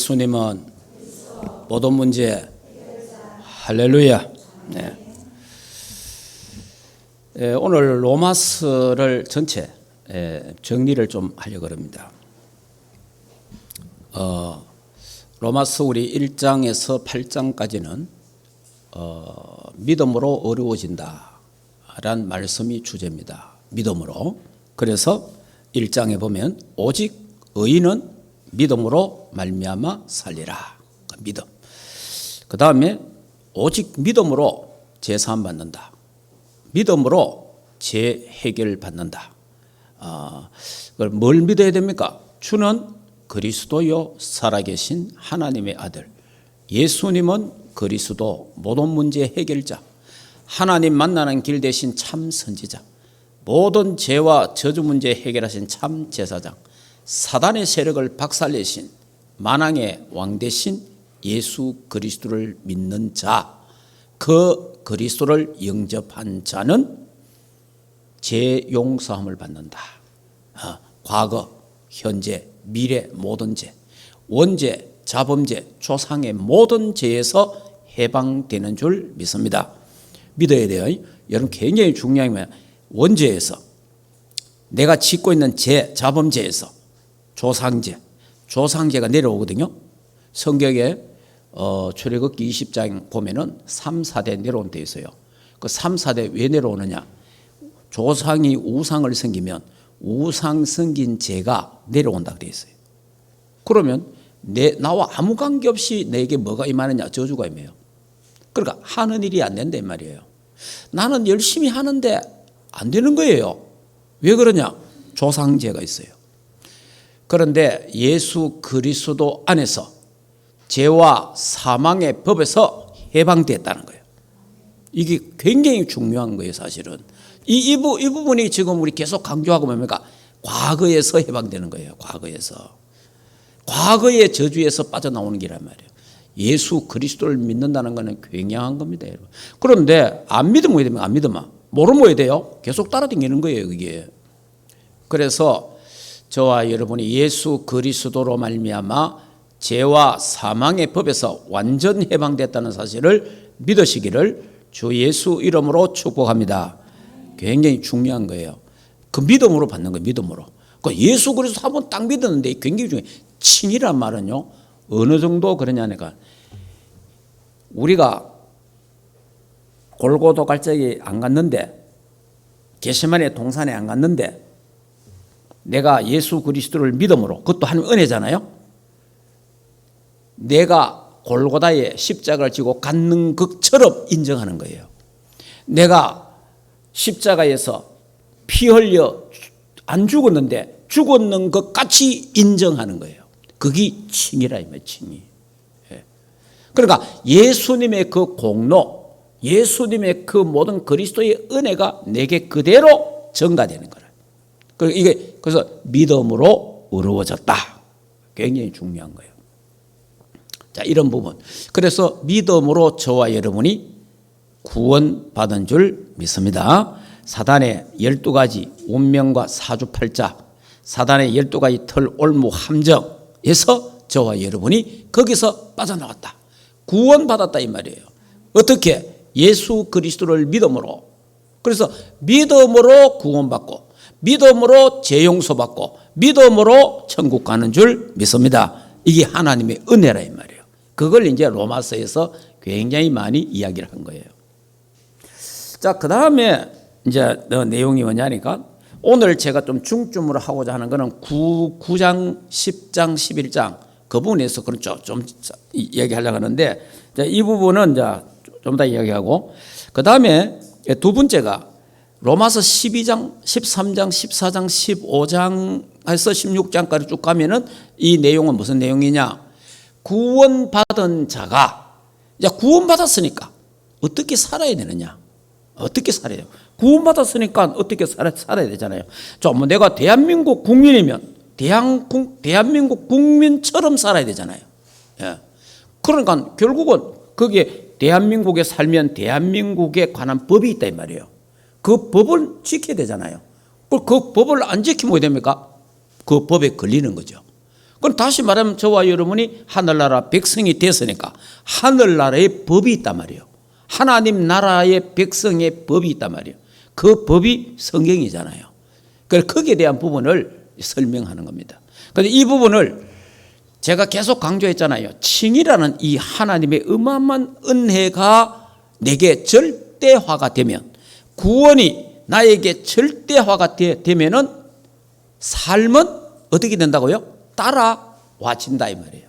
예수님은 모든 문제 할렐루야. 네. 오늘 로마서를 전체 정리를 좀 하려고 합니다. 로마서 우리 1장에서 8장까지는 믿음으로 어려워진다 라는 말씀이 주제입니다. 믿음으로. 그래서 1장에 보면 오직 의인은 믿음으로 말미암아 살리라. 믿음. 그 다음에 오직 믿음으로 제사함 받는다. 믿음으로 재해결 받는다. 그걸 뭘 믿어야 됩니까? 주는 그리스도요 살아계신 하나님의 아들. 예수님은 그리스도 모든 문제 해결자. 하나님 만나는 길 대신 참 선지자. 모든 죄와 저주 문제 해결하신 참 제사장. 사단의 세력을 박살내신 만왕의 왕 대신 예수 그리스도를 믿는 자. 그 그리스도를 영접한 자는 죄 용서함을 받는다. 과거, 현재, 미래 모든 죄, 원죄, 자범죄, 조상의 모든 죄에서 해방되는 줄 믿습니다. 믿어야 돼요. 여러분 굉장히 중요한 게 원죄에서 내가 짓고 있는 죄, 자범죄에서 조상죄가 내려오거든요. 성경에 출애굽기 20장 보면은 3, 4대 내려온 데 있어요. 그 3, 4대 왜 내려오느냐? 조상이 우상을 섬기면 우상 섬긴 죄가 내려온다 그래 있어요. 그러면 나와 아무 관계없이 내게 뭐가 임하느냐? 저주가 임해요. 그러니까 하는 일이 안 된다 이 말이에요. 나는 열심히 하는데 안 되는 거예요. 왜 그러냐? 조상죄가 있어요. 그런데 예수 그리스도 안에서 죄와 사망의 법에서 해방됐다는 거예요. 이게 굉장히 중요한 거예요, 사실은. 이 부분이 지금 우리 계속 강조하고 뭡니까? 과거에서 해방되는 거예요, 과거에서. 과거의 저주에서 빠져나오는 길이란 말이에요. 예수 그리스도를 믿는다는 것은 굉장한 겁니다, 여러분. 그런데 안 믿으면 왜 되면 안 믿으면 모르면 왜 돼요? 계속 따라다니는 거예요, 그게. 그래서 저와 여러분이 예수 그리스도로 말미암아 죄와 사망의 법에서 완전 해방됐다는 사실을 믿으시기를 주 예수 이름으로 축복합니다. 굉장히 중요한 거예요. 그 믿음으로 받는 거예요. 믿음으로. 그 예수 그리스도 한번 딱 믿었는데 굉장히 중요해요. 친이란 말은요. 어느 정도 그러냐니까 우리가 골고도 갈짝이 안 갔는데 겟세마네 동산에 안 갔는데 내가 예수 그리스도를 믿음으로, 그것도 하나님 은혜잖아요. 내가 골고다에 십자가를 지고 갖는 것처럼 인정하는 거예요. 내가 십자가에서 피 흘려 안 죽었는데 죽었는 것 같이 인정하는 거예요. 그게 칭이라 이 말이에요. 칭이. 그러니까 예수님의 그 공로, 예수님의 그 모든 그리스도의 은혜가 내게 그대로 전가되는 거라. 그래서 믿음으로 어려워졌다. 굉장히 중요한 거예요. 자, 이런 부분. 그래서 믿음으로 저와 여러분이 구원받은 줄 믿습니다. 사단의 12가지 운명과 사주팔자, 사단의 12가지 털 올무 함정에서 저와 여러분이 거기서 빠져나왔다. 구원받았다 이 말이에요. 어떻게? 예수 그리스도를 믿음으로. 그래서 믿음으로 구원받고 믿음으로 죄용서받고 믿음으로 천국 가는 줄 믿습니다. 이게 하나님의 은혜라 이 말이에요. 그걸 이제 로마서에서 굉장히 많이 이야기를 한 거예요. 자, 그 다음에 이제 내용이 뭐냐니까 오늘 제가 좀 중점으로 하고자 하는 거는 9장, 10장, 11장 그 부분에서 그런 좀 이야기하려고 하는데 이 부분은 좀 더 이야기하고 그 다음에 두 번째가 로마서 12장, 13장, 14장, 15장에서 16장까지 쭉 가면은 이 내용은 무슨 내용이냐? 구원받은 자가 이제 구원받았으니까 어떻게 살아야 되느냐? 어떻게 살아요? 구원받았으니까 어떻게 살아야 되잖아요. 뭐 내가 대한민국 국민이면 대한민국 국민처럼 살아야 되잖아요. 예. 그러니까 결국은 거기에 대한민국에 살면 대한민국에 관한 법이 있다 이 말이에요. 그 법을 지켜야 되잖아요. 그 법을 안 지키면 어떻게 됩니까? 그 법에 걸리는 거죠. 그럼 다시 말하면 저와 여러분이 하늘나라 백성이 됐으니까 하늘나라의 법이 있단 말이에요. 하나님 나라의 백성의 법이 있단 말이에요. 그 법이 성경이잖아요. 그래서 거기에 대한 부분을 설명하는 겁니다. 그런데 이 부분을 제가 계속 강조했잖아요. 칭이라는 이 하나님의 어마어마한 은혜가 내게 절대화가 되면, 구원이 나에게 절대화가 되면은 삶은 어떻게 된다고요? 따라와진다 이 말이에요.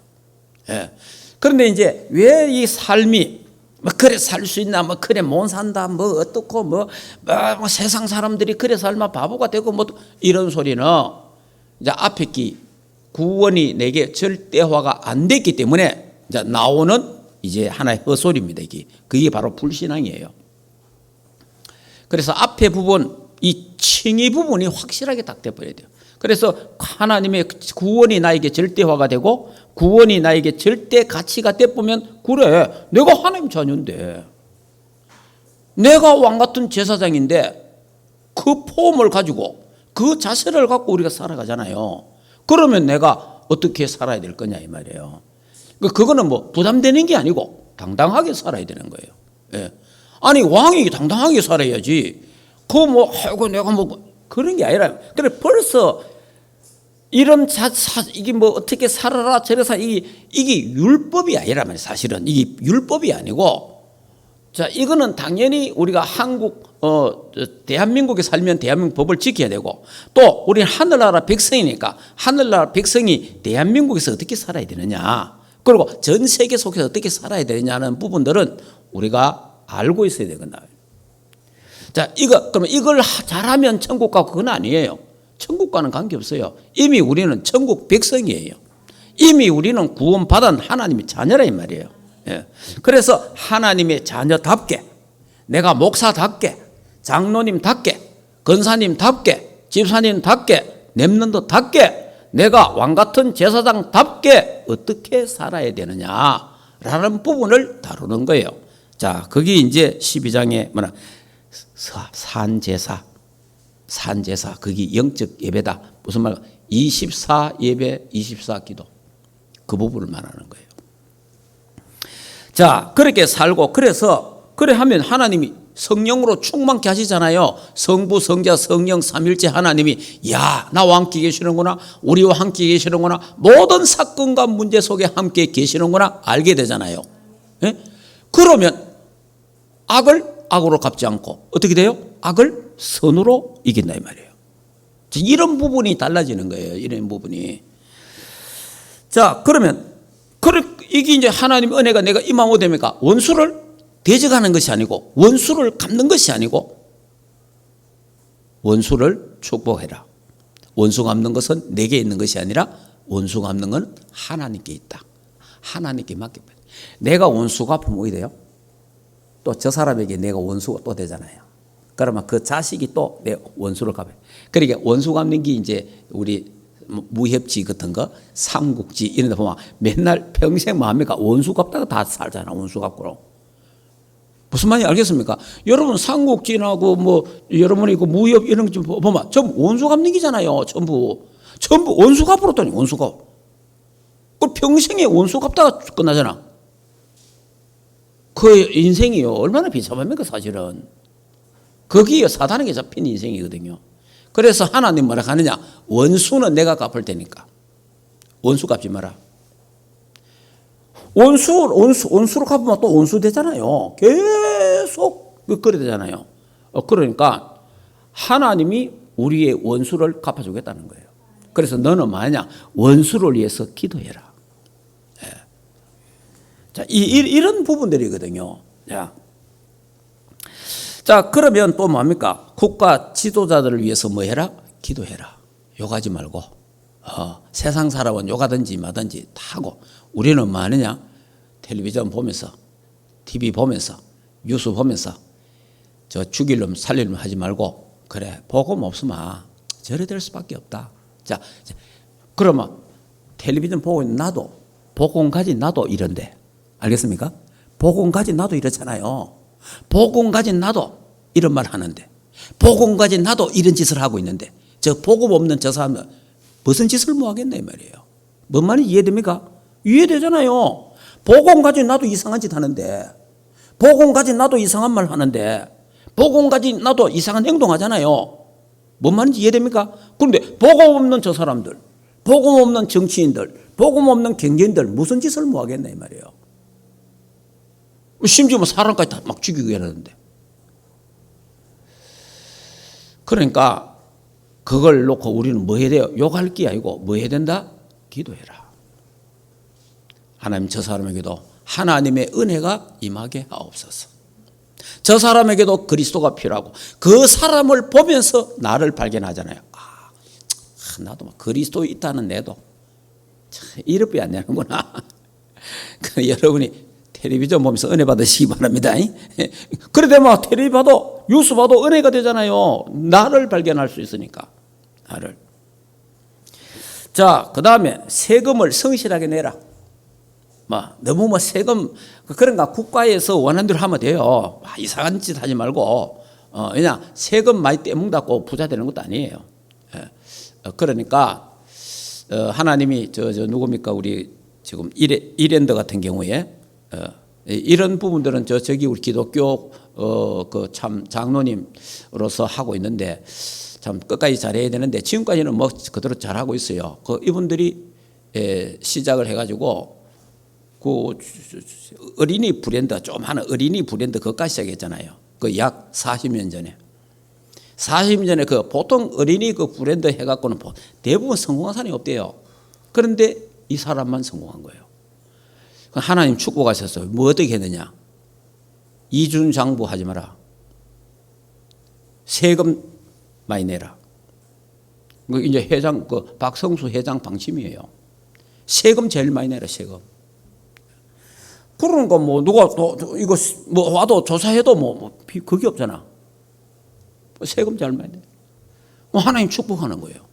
예. 그런데 이제 왜 이 삶이 뭐 그래 살 수 있나, 뭐 그래 못 산다, 뭐 어떻고 뭐 세상 사람들이 그래 살면 바보가 되고 뭐 이런 소리는 이제 앞에 구원이 내게 절대화가 안 됐기 때문에 이제 나오는 이제 하나의 헛소리입니다. 그게 바로 불신앙이에요. 그래서 앞에 부분, 이 칭의 부분이 확실하게 딱 돼버려야 돼요. 그래서 하나님의 구원이 나에게 절대화가 되고 구원이 나에게 절대 가치가 돼보면, 그래 내가 하나님 자녀인데, 내가 왕같은 제사장인데 그 포함을 가지고 그 자세를 갖고 우리가 살아가잖아요. 그러면 내가 어떻게 살아야 될 거냐 이 말이에요. 그거는 뭐 부담되는 게 아니고 당당하게 살아야 되는 거예요. 예. 아니 왕이 당당하게 살아야지. 아이고 내가 그런 게 아니라. 그래 벌써 이런 이게 뭐 어떻게 살아라 저래서 이게 율법이 아니라 말이에요. 사실은 이게 율법이 아니고, 자 이거는 당연히 우리가 대한민국에 살면 대한민국 법을 지켜야 되고, 또 우리 하늘나라 백성이니까 하늘나라 백성이 대한민국에서 어떻게 살아야 되느냐, 그리고 전 세계 속에서 어떻게 살아야 되느냐는 부분들은 우리가 알고 있어야 되거든요. 자, 그러면 이걸 잘하면 천국 가고, 그건 아니에요. 천국과는 관계없어요. 이미 우리는 천국 백성이에요. 이미 우리는 구원받은 하나님의 자녀라 이 말이에요. 예. 그래서 하나님의 자녀답게, 내가 목사답게, 장로님답게, 권사님답게, 집사님답게, 렘넌트답게, 내가 왕같은 제사장답게 어떻게 살아야 되느냐라는 부분을 다루는 거예요. 자, 그게 이제 12장에 산제사, 그게 영적 예배다. 무슨 말? 24 예배, 24 기도. 그 부분을 말하는 거예요. 자, 그렇게 살고, 그래 하면 하나님이 성령으로 충만케 하시잖아요. 성부, 성자, 성령, 삼일째 하나님이, 야, 나와 함께 계시는구나, 우리와 함께 계시는구나, 모든 사건과 문제 속에 함께 계시는구나 알게 되잖아요. 예? 그러면 악으로 갚지 않고 어떻게 돼요? 악을 선으로 이긴다 이 말이에요. 이런 부분이 달라지는 거예요. 이런 부분이. 자, 그러면 이게 이제 하나님 은혜가 내가 임하고 됩니까? 원수를 대적하는 것이 아니고, 원수를 갚는 것이 아니고, 원수를 축복해라. 원수 갚는 것은 내게 있는 것이 아니라 원수 갚는 건 하나님께 있다. 하나님께 맡겨버려. 내가 원수 갚으면 뭐가 돼요? 또 저 사람에게 내가 원수가 또 되잖아요. 그러면 그 자식이 또 내 원수를 갚아요. 그러니까 원수 갚는 게 이제 우리 무협지 같은 거, 삼국지 이런 데 보면 맨날 평생 뭐합니까? 원수 갚다가 다 살잖아. 원수 갚고. 무슨 말인지 알겠습니까? 여러분 삼국지나고 뭐 여러분이 그 무협 이런 거 보면 전부 원수 갚는 기잖아요. 전부 원수 갚으러더니 원수 갚. 그 평생에 원수 갚다가 끝나잖아. 그 인생이요 얼마나 비참합니까 사실은. 거기에 사단에게 잡힌 인생이거든요. 그래서 하나님 뭐라 하느냐, 원수는 내가 갚을 테니까 원수 갚지 마라. 원수로 갚으면 또 원수 되잖아요. 계속 그래 되잖아요. 그러니까 하나님이 우리의 원수를 갚아주겠다는 거예요. 그래서 너는 뭐하냐, 원수를 위해서 기도해라. 예. 자, 이런 부분들이거든요. 자, 그러면 또 뭡니까? 국가 지도자들을 위해서 뭐 해라? 기도해라. 욕하지 말고. 세상 사람은 욕하든지 마든지 다 하고, 우리는 뭐 하느냐? 텔레비전 보면서, TV 보면서, 뉴스 보면서, 저 죽일 놈 살릴 놈 하지 말고, 그래, 복음 없으면 저래 될 수밖에 없다. 자, 그러면 텔레비전 보고 있는 나도, 복음 가진 나도 이런데, 알겠습니까? 복음 가진 나도 이렇잖아요. 복음 가진 나도 이런 말 하는데, 복음 가진 나도 이런 짓을 하고 있는데, 저 복음 없는 저 사람은 무슨 짓을 뭐 하겠나 이 말이에요. 뭔 말인지 이해됩니까? 이해되잖아요. 복음 가진 나도 이상한 짓 하는데, 복음 가진 나도 이상한 말 하는데, 복음 가진 나도 이상한 행동하잖아요. 뭔 말인지 이해됩니까? 그런데 복음 없는 저 사람들, 복음 없는 정치인들, 복음 없는 경제인들 무슨 짓을 뭐 하겠나 이 말이에요. 심지어 뭐 사람까지 다 막 죽이고 이러는데. 그러니까 그걸 놓고 우리는 뭐 해야 돼요? 욕할 게 아니고 뭐 해야 된다? 기도해라. 하나님 저 사람에게도 하나님의 은혜가 임하게 하옵소서. 저 사람에게도 그리스도가 필요하고 그 사람을 보면서 나를 발견하잖아요. 나도 그리스도 있다는 내도 이렇게 안 되는구나. 여러분이 텔레비전 보면서 은혜 받으시기 바랍니다. 그래도 뭐 텔레비 봐도 뉴스 봐도 은혜가 되잖아요. 나를 발견할 수 있으니까. 나를. 자, 그 다음에 세금을 성실하게 내라. 너무 세금 그런가 국가에서 원하는 대로 하면 돼요. 이상한 짓 하지 말고 그냥 세금 많이 떼먹다고 부자 되는 것도 아니에요. 그러니까 하나님이 저 누굽니까 우리 지금 이랜드 같은 경우에 이런 부분들은 저기 우리 기독교 그 참 장로님으로서 하고 있는데 참 끝까지 잘해야 되는데 지금까지는 뭐 그대로 잘하고 있어요. 그 이분들이 시작을 해가지고 그 어린이 브랜드 좀 하는 어린이 브랜드 그것까지 시작했잖아요. 그 약 40년 전에. 40년 전에 그 보통 어린이 그 브랜드 해갖고는 대부분 성공한 사람이 없대요. 그런데 이 사람만 성공한 거예요. 하나님 축복하셨어요. 뭐 어떻게 했느냐? 이준장부 하지 마라. 세금 많이 내라. 이제 회장 그 박성수 회장 방침이에요. 세금 제일 많이 내라. 세금. 그러니까 뭐 누가 이거 뭐 와도 조사해도 뭐 그게 없잖아. 세금 잘 많이 내. 뭐 하나님 축복하는 거예요.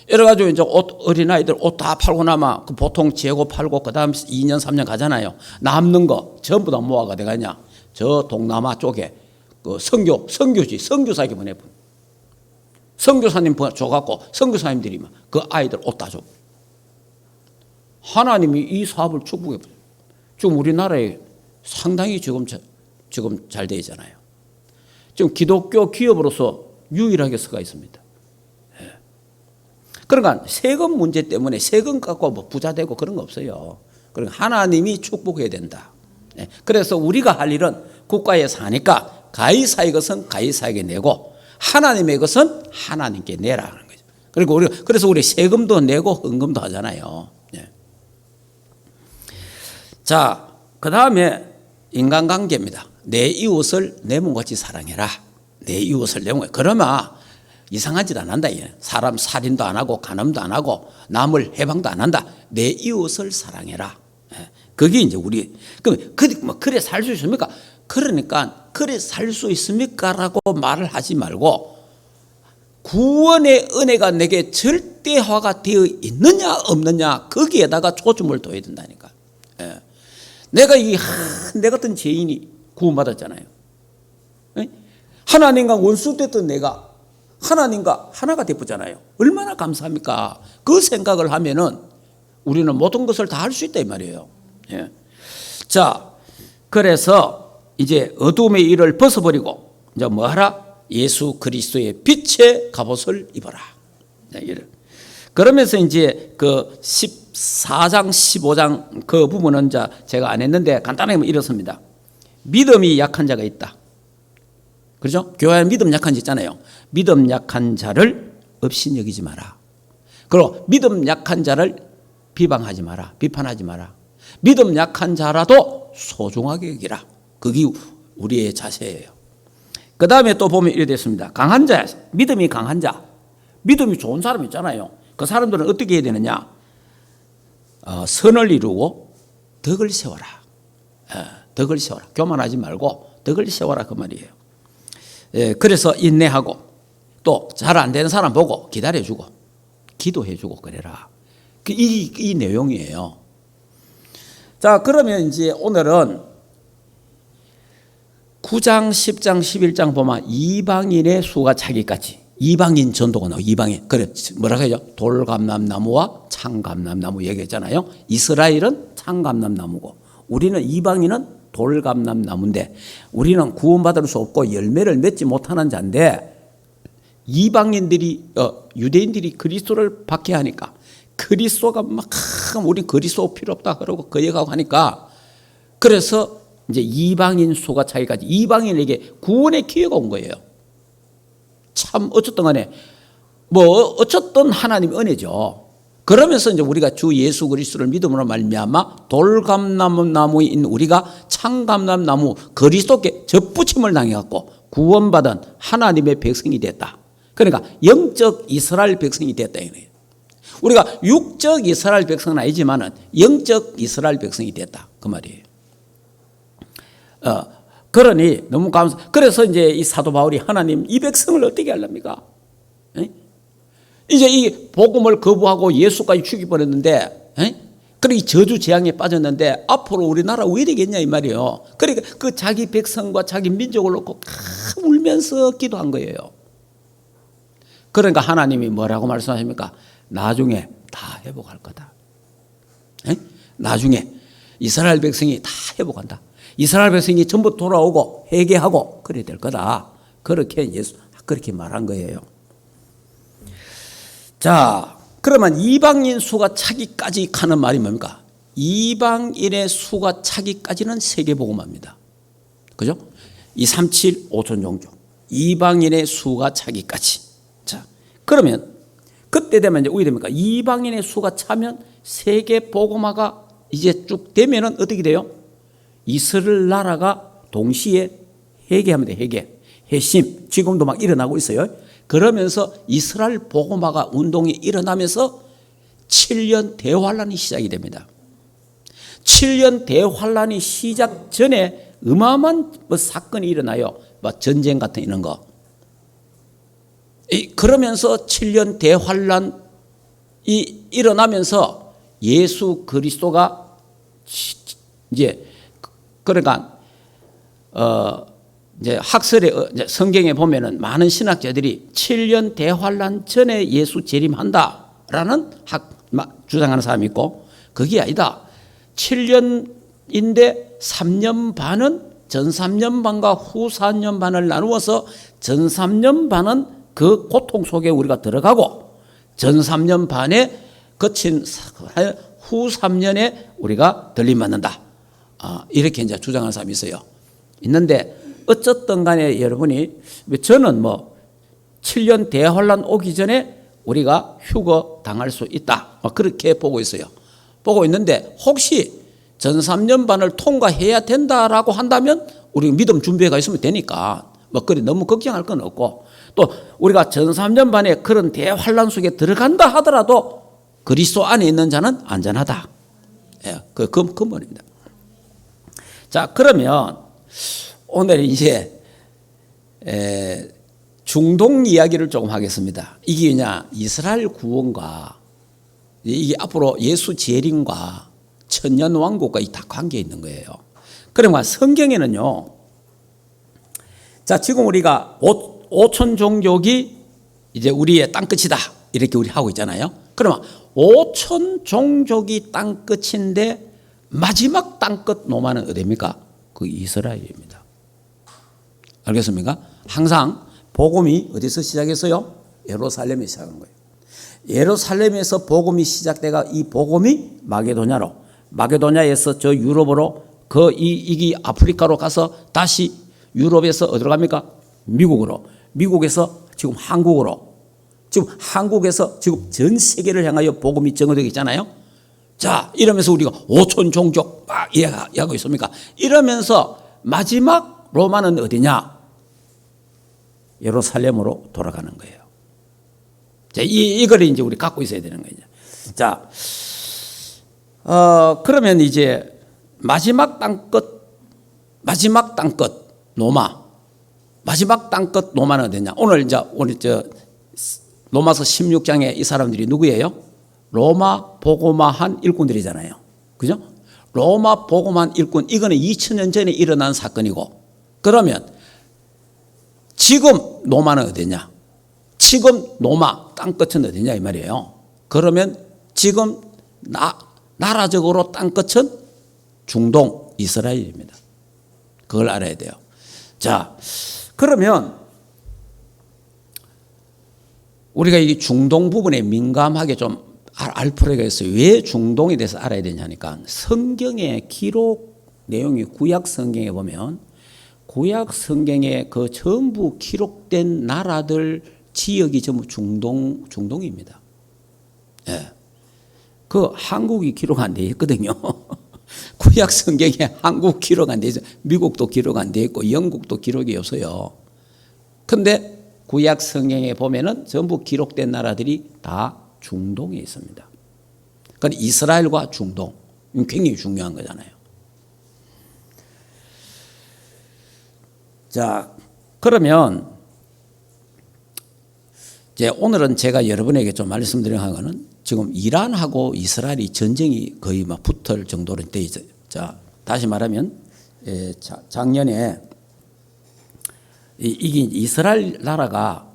여러 가지 이제 어린아이들 옷 다 팔고 나면 그 보통 재고 팔고 그 다음 2년 3년 가잖아요. 남는 거 전부 다 모아가 돼가냐. 저 동남아 쪽에 그 선교사에게 보내분. 선교사님 줘갖고 선교사님들이 그 아이들 옷 다 줘. 하나님이 이 사업을 축복해. 지금 우리나라에 상당히 지금 잘 되어 있잖아요. 지금 기독교 기업으로서 유일하게 서가 있습니다. 그러니까 세금 문제 때문에 세금 갖고 뭐 부자 되고 그런 거 없어요. 그러니까 하나님이 축복해야 된다. 그래서 우리가 할 일은 국가에 사니까 가이사의 것은 가이사에게 내고 하나님의 것은 하나님께 내라는 거죠. 그리고 그래서 우리 세금도 내고 헌금도 하잖아요. 자, 그 다음에 인간관계입니다. 내 이웃을 내 몸같이 사랑해라. 내 이웃을 내 몸같이. 그러면 이상한 짓 안 한다. 사람 살인도 안 하고 간음도 안 하고 남을 해방도 안 한다. 내 이웃을 사랑해라. 그게 이제 우리 그래 살 수 있습니까? 그러니까 그래 살 수 있습니까? 라고 말을 하지 말고 구원의 은혜가 내게 절대화가 되어 있느냐 없느냐 거기에다가 초점을 둬야 된다니까. 내가 내 같은 죄인이 구원받았잖아요. 하나님과 원수됐던 내가 하나님과 하나가 되었잖아요. 얼마나 감사합니까? 그 생각을 하면은 우리는 모든 것을 다 할 수 있다 이 말이에요. 자, 그래서 이제 어둠의 일을 벗어버리고 이제 뭐 하라? 예수 그리스도의 빛의 갑옷을 입어라. 그러면서 이제 그 14장, 15장 그 부분은 제가 안 했는데 간단하게 이렇습니다. 믿음이 약한 자가 있다. 그렇죠? 교회에 믿음 약한 자 있잖아요. 믿음 약한 자를 없인 여기지 마라. 그리고 믿음 약한 자를 비방하지 마라. 비판하지 마라. 믿음 약한 자라도 소중하게 여기라. 그게 우리의 자세예요. 그 다음에 또 보면 이래 됐습니다. 강한 자, 믿음이 강한 자, 믿음이 좋은 사람 있잖아요. 그 사람들은 어떻게 해야 되느냐? 선을 이루고 덕을 세워라. 덕을 세워라. 교만하지 말고 덕을 세워라 그 말이에요. 그래서 인내하고 또 잘 안 되는 사람 보고 기다려주고 기도해주고 그래라. 이 내용이에요. 자, 그러면 이제 오늘은 9장, 10장, 11장 보면 이방인의 수가 차기까지 이방인 전도가 나와. 이방인. 그래 뭐라고 하죠? 돌감람나무와 창감람나무 얘기했잖아요. 이스라엘은 창감람나무고 우리는 이방인은 돌감람나무인데 우리는 구원받을 수 없고 열매를 맺지 못하는 자인데 이방인들이 유대인들이 그리스도를 받게 하니까 그리스도가 막 우리 그리스도 필요 없다 그러고 거역하고 하니까 그래서 이제 이방인 수가 차기까지 이방인에게 구원의 기회가 온 거예요. 참 어쨌든 간에 어쨌든 하나님 은혜죠. 그러면서 이제 우리가 주 예수 그리스도를 믿음으로 말미암아 돌감나무인 우리가 창감람나무 그리스도께 접붙임을 당해갖고 구원받은 하나님의 백성이 됐다. 그러니까 영적 이스라엘 백성이 됐다 이거예요. 우리가 육적 이스라엘 백성은 아니지만은 영적 이스라엘 백성이 됐다 그 말이에요. 그러니 너무 감사. 그래서 이제 이 사도 바울이 하나님 이 백성을 어떻게 하렵니까? 이제 이 복음을 거부하고 예수까지 죽여버렸는데, 그리고 이 저주 재앙에 빠졌는데 앞으로 우리나라 왜 되겠냐 이 말이에요. 그러니까 그 자기 백성과 자기 민족을 놓고 울면서 기도한 거예요. 그러니까 하나님이 뭐라고 말씀하십니까? 나중에 다 회복할 거다. 나중에 이스라엘 백성이 다 회복한다. 이스라엘 백성이 전부 돌아오고 회개하고 그래야 될 거다. 그렇게 그렇게 말한 거예요. 자, 그러면 이방인 수가 차기까지 가는 말이 뭡니까? 이방인의 수가 차기까지는 세계복음화입니다. 그죠? 237 5천 종족. 이방인의 수가 차기까지. 자, 그러면 그때 되면 이제 어떻게 됩니까? 이방인의 수가 차면 세계복음화가 이제 쭉 되면은 어떻게 돼요? 이스라엘 나라가 동시에 회개하면 돼. 회심. 지금도 막 일어나고 있어요. 그러면서 이스라엘 복음화가 운동이 일어나면서 7년 대환란이 시작이 됩니다. 7년 대환란이 시작 전에 어마어마한 사건이 일어나요. 전쟁 같은 이런 거. 그러면서 7년 대환란이 일어나면서 예수 그리스도가 이제 그러니까 이제 학설에 성경에 보면은 많은 신학자들이 7년 대환란 전에 예수 재림한다라는 주장하는 사람이 있고 그게 아니다. 7년인데 3년 반은 전 3년 반과 후 4년 반을 나누어서 전 3년 반은 그 고통 속에 우리가 들어가고 전 3년 반에 거친 후 3년에 우리가 들림받는다. 이렇게 이제 주장하는 사람이 있어요. 있는데 어쨌든 간에 여러분이 저는 7년 대환란 오기 전에 우리가 휴거 당할 수 있다. 그렇게 보고 있어요. 보고 있는데 혹시 전 3년 반을 통과해야 된다라고 한다면 우리 믿음 준비가 있으면 되니까 그래 너무 걱정할 건 없고 또 우리가 전 3년 반에 그런 대환란 속에 들어간다 하더라도 그리스도 안에 있는 자는 안전하다. 그 근본입니다. 자, 그러면 오늘 이제 중동 이야기를 조금 하겠습니다. 이게 그냥 이스라엘 구원과 이게 앞으로 예수 재림과 천년 왕국과 다 관계 있는 거예요. 그러면 성경에는요. 자, 지금 우리가 5천 종족이 이제 우리의 땅끝이다. 이렇게 우리 하고 있잖아요. 그러면 5천 종족이 땅끝인데 마지막 땅끝 노마는 어디입니까? 그 이스라엘입니다. 알겠습니까? 항상 복음이 어디서 시작했어요? 예루살렘에 시작한 거예요. 예루살렘에서 복음이 시작돼가 이 복음이 마게도냐에서 저 유럽으로 이게 아프리카로 가서 다시 유럽에서 어디로 갑니까? 미국으로. 미국에서 지금 한국으로. 지금 한국에서 지금 전 세계를 향하여 복음이 증거되고 있잖아요. 자, 이러면서 우리가 5천 종족 막 이야기하고 있습니까? 이러면서 마지막 로마는 어디냐? 예루살렘으로 돌아가는 거예요. 자, 이걸 이제 우리 갖고 있어야 되는 거예요. 자, 그러면 이제 마지막 땅끝 로마. 마지막 땅끝 로마는 어디냐? 오늘 로마서 16장에 이 사람들이 누구예요? 로마 복음화한 일꾼들이잖아요. 그죠? 로마 복음화한 일꾼, 이거는 2000년 전에 일어난 사건이고, 그러면 지금 로마는 어디냐? 지금 노마 땅끝은 어디냐 이 말이에요. 그러면 지금 나라적으로 땅끝은 중동 이스라엘입니다. 그걸 알아야 돼요. 자, 그러면 우리가 이 중동 부분에 민감하게 좀 알 필요가 있어요. 왜 중동에 대해서 알아야 되냐니까 성경의 기록 내용이 구약 성경에 보면 구약 성경에 그 전부 기록된 나라들 지역이 전부 중동입니다. 예. 그 한국이 기록 안 돼 있거든요. 구약 성경에 한국 기록 안 돼 있어요. 미국도 기록 안 돼 있고 영국도 기록이 없어요. 근데 구약 성경에 보면은 전부 기록된 나라들이 다 중동에 있습니다. 그러니까 이스라엘과 중동, 굉장히 중요한 거잖아요. 자, 그러면 이제 오늘은 제가 여러분에게 좀 말씀드리는 거는 지금 이란하고 이스라엘이 전쟁이 거의 막 붙을 정도로 돼 있어요. 자, 다시 말하면 작년에 이게 이스라엘 나라가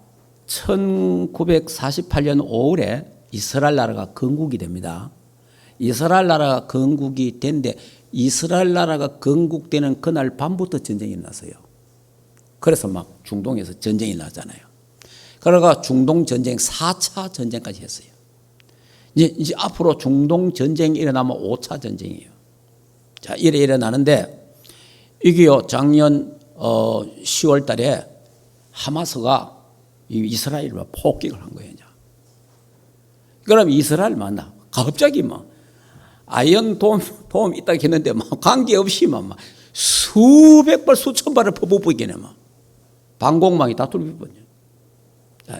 1948년 5월에 이스라엘 나라가 건국이 됩니다. 이스라엘 나라가 건국이 된데 이스라엘 나라가 건국되는 그날 밤부터 전쟁이 났어요. 그래서 막 중동에서 전쟁이 났잖아요. 그러니까 중동 전쟁 4차 전쟁까지 했어요. 이제 앞으로 중동 전쟁이 일어나면 5차 전쟁이에요. 자, 이래 일어나는데 이게요 작년 10월 달에 하마스가 이스라엘과 폭격을 한 거예요. 그럼 이스라엘 만나 갑자기 막 아이언돔 있다 했는데 막 관계없이 막 수백 발 수천 발을 퍼붓기네 막 방공망이 다 뚫려버려.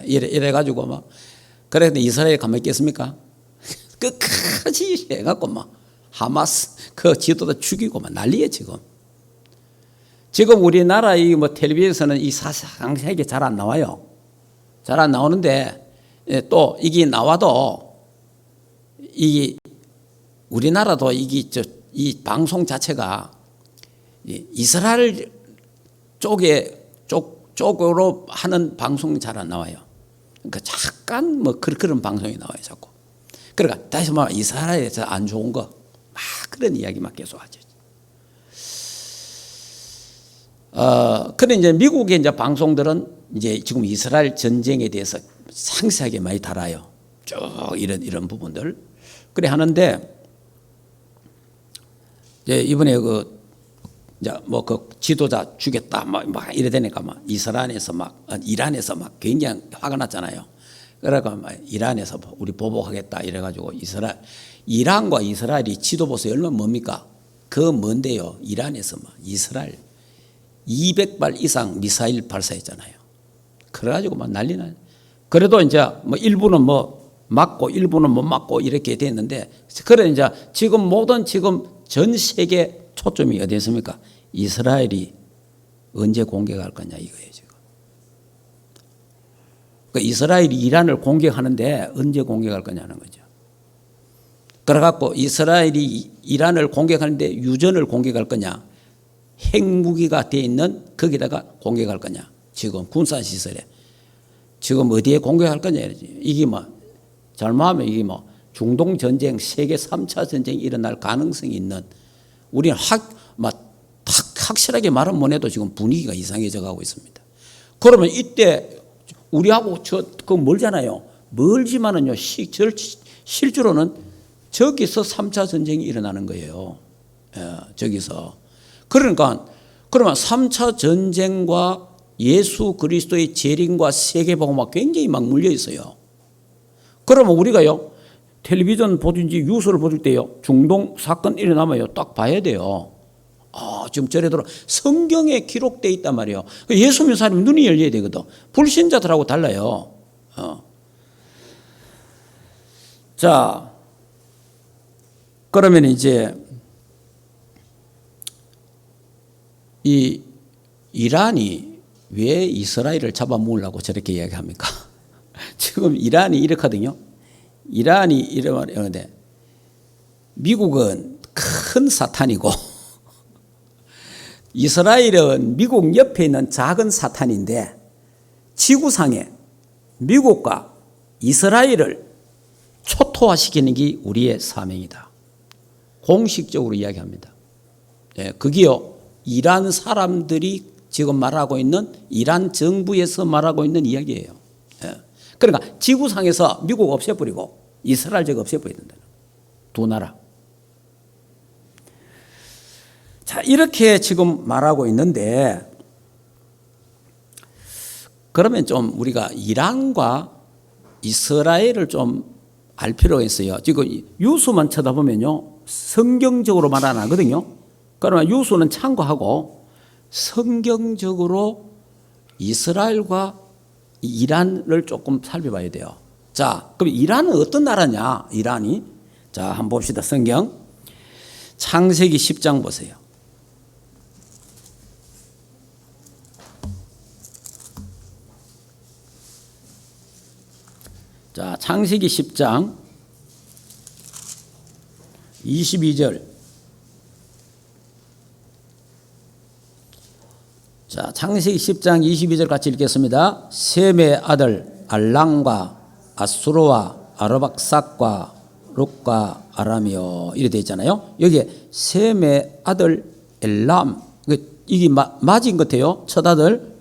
이래가지고 막 그래도 이스라엘 가만히 있겠습니까? 끝까지 해갖고 막 하마스 그 지도자 죽이고 막 난리에 지금. 지금 우리나라 이 뭐 텔레비전에서는 이 상세하게 잘 안 나와요. 잘 안 나오는데 또 이게 나와도 이 우리나라도 이 방송 자체가 이스라엘 쪽으로 하는 방송이 잘 안 나와요. 그러니까 잠깐 뭐 그런 방송이 나와요, 자꾸. 그러니까 다시 말하면 이스라엘에서 안 좋은 거 막 그런 이야기만 계속 하죠. 근데 이제 미국의 이제 방송들은 이제 지금 이스라엘 전쟁에 대해서 상세하게 많이 달아요. 쭉 이런 부분들. 그래 하는데 이제 이번에 이제 뭐 그 지도자 죽였다 막 이래 되니까 막 이란에서 막 굉장히 화가 났잖아요. 그러니까 막 이란에서 우리 보복하겠다 이래가지고 이란과 이스라엘이 지도 보세요. 얼마나 뭡니까? 그 뭔데요? 이란에서 막 이스라엘 200발 이상 미사일 발사했잖아요. 그래가지고 막 난리 나요. 그래도 이제 뭐 일부는 뭐 맞고 일부는 못 맞고 이렇게 됐는데 그래 이제 지금 모든 지금 전 세계 초점이 어디 있습니까? 이스라엘이 언제 공격할 거냐 이거예요 지금. 그러니까 이스라엘이 이란을 공격하는데 언제 공격할 거냐는 거죠. 그래갖고 이스라엘이 이란을 공격하는데 유전을 공격할 거냐, 핵무기가 돼 있는 거기다가 공격할 거냐, 지금 군사시설에 지금 어디에 공격할 거냐 이게 뭐 잘못하면 이게 뭐 중동 전쟁 세계 3차 전쟁이 일어날 가능성이 있는 우리는 확실하게 말은 못 해도 지금 분위기가 이상해져 가고 있습니다. 그러면 이때 우리하고 그 멀잖아요. 멀지만은요 실제로는 저기서 3차 전쟁이 일어나는 거예요. 저기서. 그러니까 그러면 3차 전쟁과 예수 그리스도의 재림과 세계복음화 굉장히 막 물려 있어요. 그러면 우리가요 텔레비전 보든지 뉴스를 볼 때요 중동 사건 일어나면요 딱 봐야 돼요. 지금 저래도록 성경에 기록되어 있단 말이에요. 예수 믿는 사람이 눈이 열려야 되거든. 불신자들하고 달라요. 자, 그러면 이제 이 이란이 왜 이스라엘을 잡아먹으려고 저렇게 이야기합니까? 지금 이란이 이렇거든요. 이란이 이러는데 미국은 큰 사탄이고 이스라엘은 미국 옆에 있는 작은 사탄인데 지구상에 미국과 이스라엘을 초토화시키는 게 우리의 사명이다. 공식적으로 이야기합니다. 예, 그게요, 이란 사람들이 지금 말하고 있는, 이란 정부에서 말하고 있는 이야기예요. 예. 그러니까 지구상에서 미국 없애버리고 이스라엘 적 없애버려야 된다. 두 나라. 자, 이렇게 지금 말하고 있는데, 그러면 좀 우리가 이란과 이스라엘을 좀 알 필요가 있어요. 지금 유수만 쳐다보면요, 성경적으로 말 안 하거든요. 그러면 유수는 참고하고 성경적으로 이스라엘과 이란을 조금 살펴봐야 돼요. 자, 그럼 이란은 어떤 나라냐? 이란이. 자, 한번 봅시다. 성경. 창세기 10장 보세요. 자, 창세기 10장 22절. 자, 창세기 10장 22절 같이 읽겠습니다. 셈의 아들 알람과 아수르와 아르박삭과 룻과 아람이요, 이렇게 되어 있잖아요. 여기에 셈의 아들 엘람, 이게 맞은 것 같아요. 첫 아들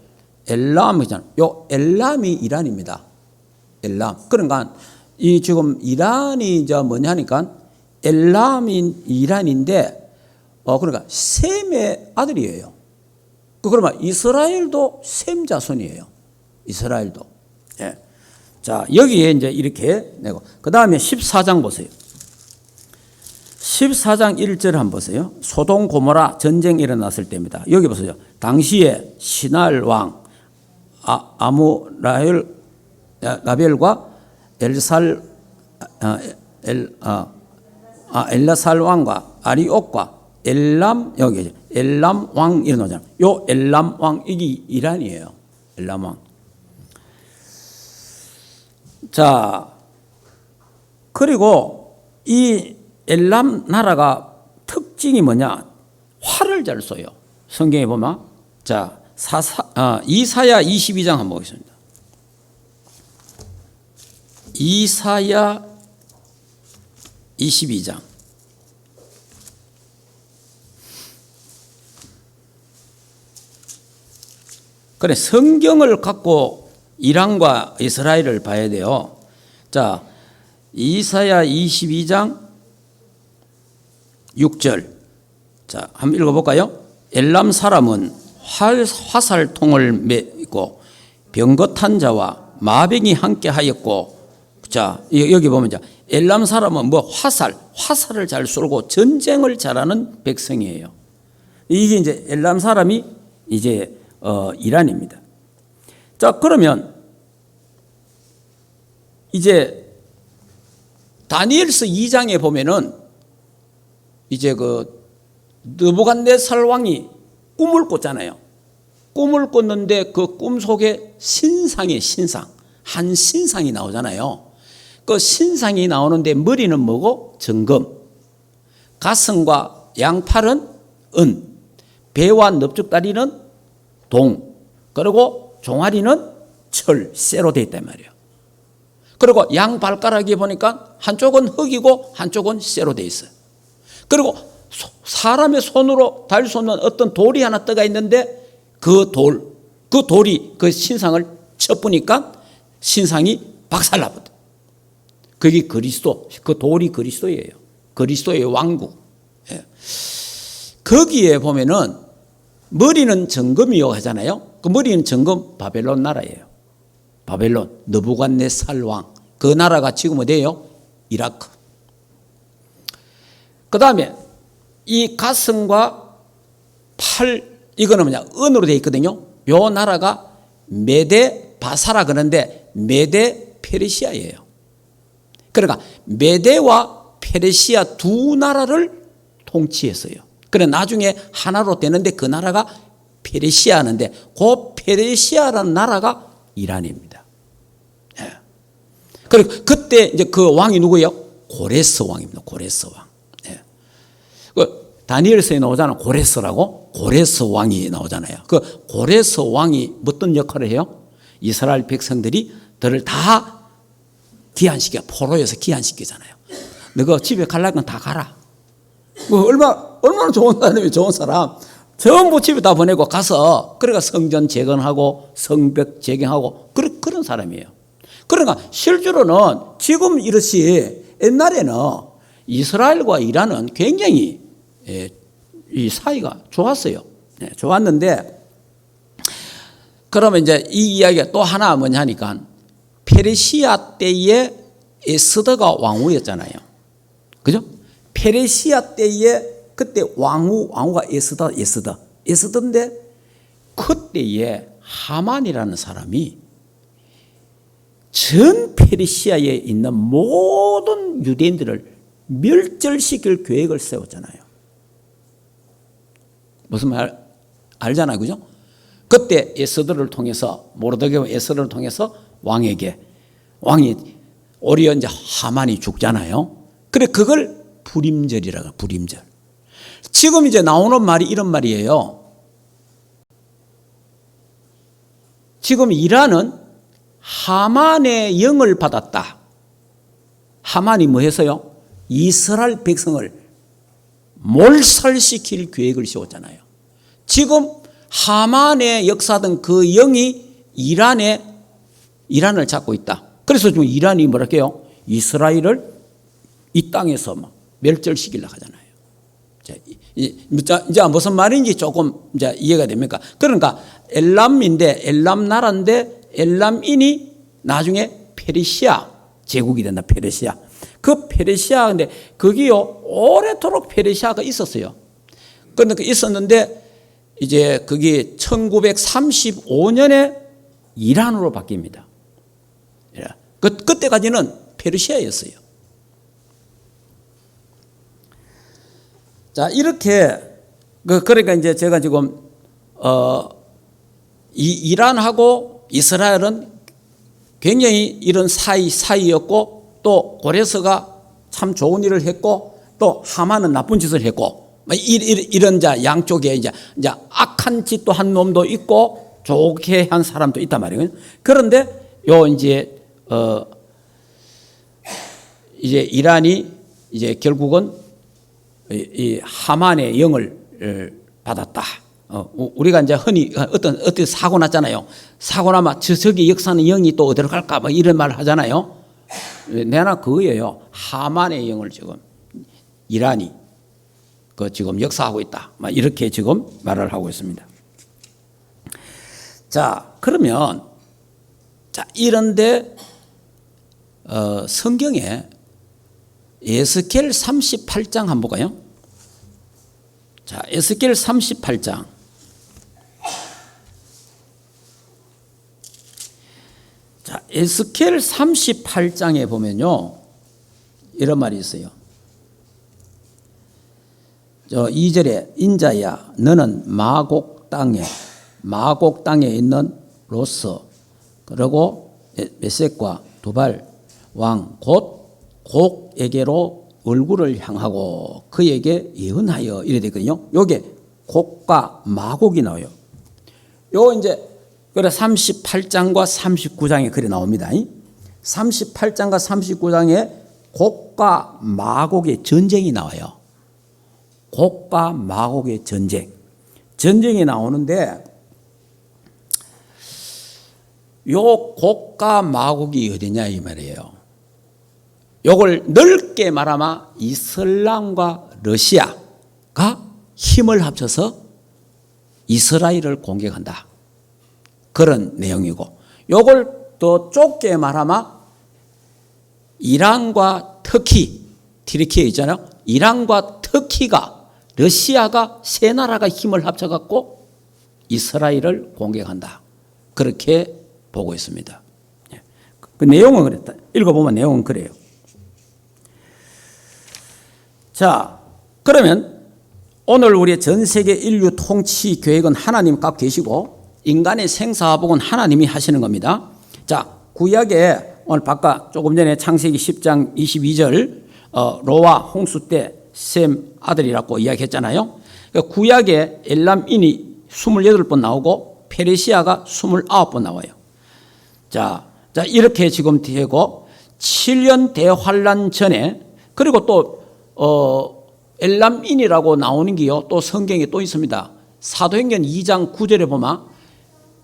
엘람이잖아요. 요 엘람이 이란입니다. 엘람. 그러니까 이 지금 이란이 이제 뭐냐니까 엘람인 이란인데, 그러니까 셈의 아들이에요. 그러면 이스라엘도 셈 자손이에요. 이스라엘도. 예. 자, 여기에 이제 이렇게 내고, 그 다음에 14장 보세요. 14장 1절 한번 보세요. 소돔 고모라 전쟁이 일어났을 때입니다. 여기 보세요. 당시에 시날 왕 아무라엘 라벨과 엘라살 왕과 아리옥과 엘람, 여기 엘람 왕 이런 거잖아요. 요 엘람 왕, 이게 이란이에요. 엘람 왕. 자, 그리고 이 엘람 나라가 특징이 뭐냐? 활을 잘 쏘요. 성경에 보면. 자, 이사야 22장 한번 보겠습니다. 이사야 22장. 그래, 성경을 갖고 이란과 이스라엘을 봐야 돼요. 자, 이사야 22장 6절. 자, 한번 읽어볼까요? 엘람 사람은 화살통을 메고 병거탄 자와 마병이 함께 하였고, 자, 여기 보면 자, 엘람 사람은 뭐 화살을 잘 쏘고 전쟁을 잘하는 백성이에요. 이게 이제 엘람 사람이 이제 이란입니다. 자, 그러면 이제 다니엘서 2장에 보면은 이제 그 느부갓네살 왕이 꿈을 꿨잖아요. 꿈을 꿨는데 그 꿈 속에 한 신상이 나오잖아요. 그 신상이 나오는데 머리는 뭐고? 정금, 가슴과 양팔은 은, 배와 넙죽다리는 동, 그리고 종아리는 철, 쇠로 되어 있단 말이에요. 그리고 양발가락이 보니까 한쪽은 흙이고 한쪽은 쇠로 되어 있어요. 그리고 사람의 손으로 달 수 없는 어떤 돌이 하나 떠가 있는데 그 돌이 그 신상을 쳐보니까 신상이 박살나거든. 그게 그리스도, 그 돌이 그리스도예요. 그리스도의 왕국. 예. 거기에 보면은 머리는 정금이요 하잖아요. 그 머리는 정금, 바벨론 나라예요. 바벨론, 느부갓네살 왕. 그 나라가 지금 어디예요? 이라크. 그 다음에 이 가슴과 팔, 이거는 뭐냐? 은으로 되어 있거든요. 요 나라가 메데 바사라 그러는데 메데 페르시아예요. 그러니까 메데와 페르시아 두 나라를 통치했어요. 그래 나중에 하나로 되는데 그 나라가 페르시아인데 그 페르시아라는 나라가 이란입니다. 예. 그리고 그때 이제 그 왕이 누구예요? 고레스 왕입니다. 고레스 왕. 예. 그 다니엘서에 나오잖아요. 고레스라고. 고레스 왕이 나오잖아요. 그 고레스 왕이 어떤 역할을 해요? 이스라엘 백성들이 사람들을 다 포로에서 기한시키잖아요. 너가 집에 갈라면 다 가라. 뭐 얼마나 좋은 사람이 좋은 사람. 전부 집에 다 보내고 가서, 그러니까 성전 재건하고 성벽 재경하고 그런 사람이에요. 그러니까 실제로는 지금 이렇지 옛날에는 이스라엘과 이란은 굉장히 이 사이가 좋았어요. 좋았는데, 그러면 이제 이 이야기가 또 하나 뭐냐 하니까, 페르시아 때에 에스더가 왕후였잖아요. 그죠? 페르시아 때에 그때 왕후가 에스더인데, 그때에 하만이라는 사람이 전 페르시아에 있는 모든 유대인들을 멸절시킬 계획을 세웠잖아요. 무슨 말 알잖아요, 그죠? 그때 에스더를 통해서, 모르드게와 에스더를 통해서 왕이 오히려 이제 하만이 죽잖아요. 그래, 그걸 불임절이라고, 불임절. 지금 이제 나오는 말이 이런 말이에요. 지금 이란은 하만의 영을 받았다. 하만이 뭐 했어요? 이스라엘 백성을 몰살시킬 계획을 세웠잖아요. 지금 하만의 역사든 그 영이 이란을 잡고 있다. 그래서 지금 이란이 뭐랄게요? 이스라엘을 이 땅에서 막 멸절시키려고 하잖아요. 이제 무슨 말인지 조금 이제 이해가 됩니까? 그러니까 엘람 나라인데 엘람인이 나중에 페르시아 제국이 된다. 페르시아. 그 페르시아, 근데 거기요 오래도록 페르시아가 있었어요. 그러니까 있었는데 이제 그게 1935년에 이란으로 바뀝니다. 그때까지는 페르시아였어요. 자, 이렇게 그러니까 이제 제가 지금 이란하고 이스라엘은 굉장히 이런 사이였고, 또 고레스가 참 좋은 일을 했고, 또 하만은 나쁜 짓을 했고, 이런 자 양쪽에 이제 악한 짓도 한 놈도 있고 좋게 한 사람도 있단 말이에요. 그런데 이제 이란이 이제 결국은 이 하만의 영을 받았다. 우리가 이제 흔히 어떤 사고 났잖아요. 사고 나면 저기 역사는 영이 또 어디로 갈까? 뭐 이런 말을 하잖아요. 내나 그거예요. 하만의 영을 지금 이란이 지금 역사하고 있다. 막 이렇게 지금 말을 하고 있습니다. 자, 그러면 이런데 성경에 에스겔 38장 한번 볼까요? 자, 에스겔 38장. 자, 에스겔 38장에 보면요, 이런 말이 있어요. 2절에 인자야 너는 마곡 땅에 있는 로스 그리고 메섹과 두발 왕 곧 곡에게로 얼굴을 향하고 그에게 예언하여 이래 되거든요. 요게 곡과 마곡이 나와요. 요 이제 그래 38장과 39장에 그래 나옵니다. 38장과 39장에 곡과 마곡의 전쟁이 나와요. 곡과 마곡의 전쟁이 나오는데, 요 곡과 마곡이 어디냐 이 말이에요. 요걸 넓게 말하면 이슬람과 러시아가 힘을 합쳐서 이스라엘을 공격한다. 그런 내용이고, 요걸 더 좁게 말하면 이란과 터키, 튀르키예 있잖아요. 이란과 터키가, 러시아가 세 나라가 힘을 합쳐갖고 이스라엘을 공격한다. 그렇게 보고 있습니다. 그 내용은 그랬다. 읽어보면 내용은 그래요. 자, 그러면 오늘 우리의 전 세계 인류 통치 계획은 하나님 값 계시고 인간의 생사화복은 하나님이 하시는 겁니다. 자, 구약에 오늘 바깥 조금 전에 창세기 10장 22절 노아 홍수 때 셈 아들이라고 이야기했잖아요. 구약에 엘람인이 28번 나오고 페르시아가 29번 나와요. 자, 자, 이렇게 지금 되고 7년 대환란 전에 그리고 또 엘람인이라고 나오는 게요. 또 성경에 또 있습니다. 사도행전 2장 9절에 보면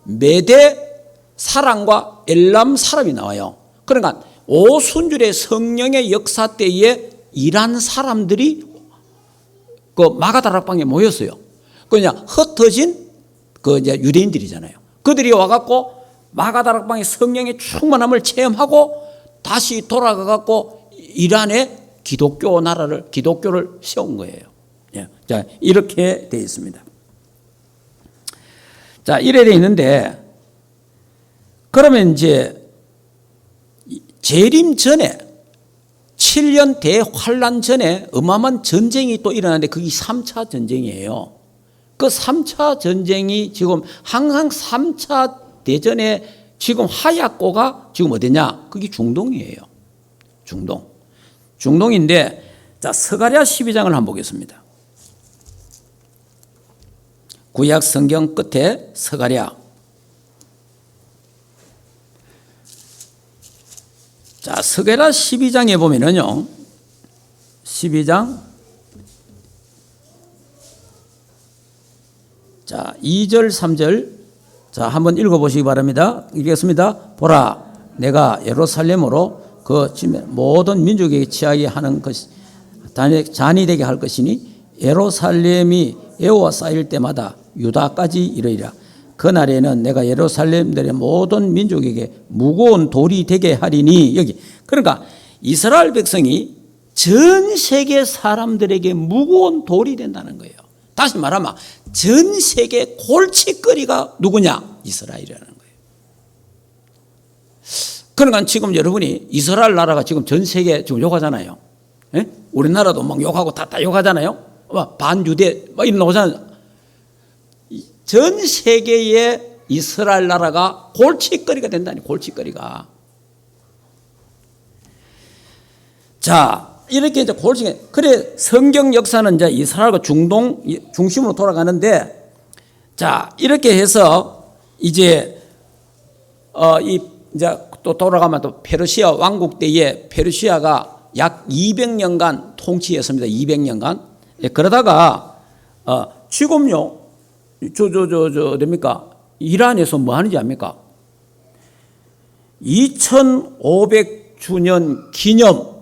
메대 사람과 엘람 사람이 나와요. 그러니까 오순절의 성령의 역사 때에 일한 사람들이 그 마가다락방에 모였어요. 그냥 흩어진 그 이제 유대인들이잖아요. 그들이 와갖고 마가다락방의 성령의 충만함을 체험하고 다시 돌아가갖고 이란에 기독교 나라를 기독교를 세운 거예요. 예. 자, 이렇게 되어 있습니다. 자, 이래 되어 있는데 그러면 이제 재림 전에 7년 대환란 전에 어마어마한 전쟁이 또 일어나는데 그게 3차 전쟁이에요. 그 3차 전쟁이 지금 항상 3차 대전에 지금 하얗고가 지금 어디냐? 그게 중동이에요. 중동인데 자, 스가랴 12장을 한번 보겠습니다. 구약 성경 끝에 스가랴. 자, 스가랴 12장에 보면은요. 12장 자, 2절 3절 자, 한번 읽어 보시기 바랍니다. 읽겠습니다. 보라, 내가 예루살렘으로 그 모든 민족에게 취하게 하는 것이 잔이 되게 할 것이니 예루살렘이 애와 쌓일 때마다 유다까지 이르리라. 그날에는 내가 예루살렘들의 모든 민족에게 무거운 돌이 되게 하리니. 여기 그러니까 이스라엘 백성이 전 세계 사람들에게 무거운 돌이 된다는 거예요. 다시 말하면 전 세계 골칫거리가 누구냐? 이스라엘이라는 거예요. 그러니까 지금 여러분이 이스라엘 나라가 지금 전 세계 지금 욕하잖아요. 예? 우리나라도 막 욕하고 다 욕하잖아요. 반유대 막 이런 나오잖아요. 전 세계의 이스라엘 나라가 골칫거리가 된다니, 골칫거리가. 자, 이렇게 이제 골칫거리. 그래, 성경 역사는 이제 이스라엘과 중동 중심으로 돌아가는데, 자, 이렇게 해서 이제, 이제 또 돌아가면 또 페르시아 왕국 때에 페르시아가 약 200년간 통치했습니다. 200년간. 예, 그러다가, 지금요, 됩니까? 이란에서 뭐 하는지 압니까? 2500주년 기념